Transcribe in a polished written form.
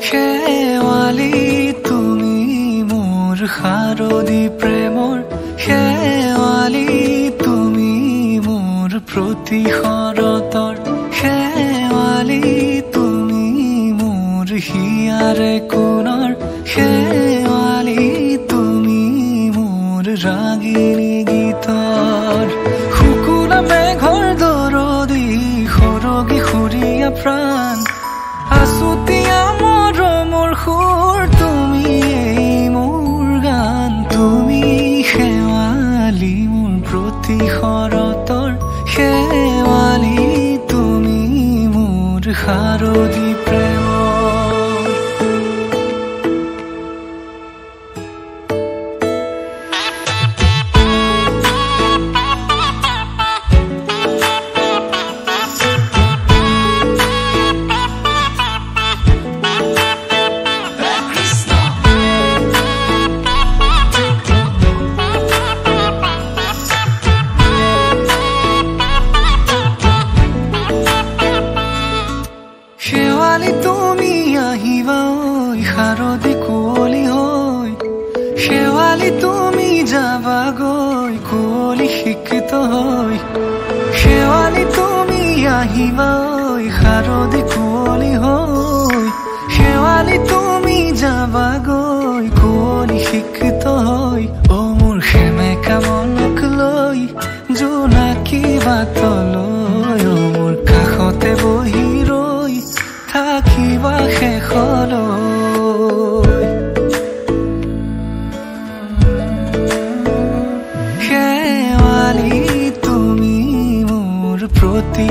শেৱালি তুমি মোৰ শাৰদী প্ৰেমৰ শেৱালি তুমি মোৰ প্ৰতি শৰতৰ শেৱালি তুমি মোৰ হিয়াৰে কোণৰ শেৱালি তুমি মোৰ ৰাগিনী গীতৰ শুকুলা মেঘৰ দৰদি সৰগী সুৰীয়া প্ৰাণ আছুতীয়া মৰমৰ সুৰ তুমি মোৰ গান তুমি শেৱালি মোৰ প্ৰতি শৰতৰ শেৱালি তুমি মোৰ শাৰদী প্ৰেমৰ শেৱালি তুমি আহিবা ঐ শাৰদী কুঁৱলী হৈ শেৱালি তুমি যাবাগৈ কুঁৱলী শিক্ষিত হৈ শেৱালি তুমি আহিবা ঐ শাৰদী কুঁৱলী হৈ শেৱালি তুমি যাবাগৈ কুঁৱলী শিক্ষিত হৈ অ মোৰ সেমেকা মনক লৈ জোনাকী বাটলৈ অ মোৰ কাষতে বহি থাকিবা শেষলৈ শেৱালি তুমি মোৰ প্ৰতি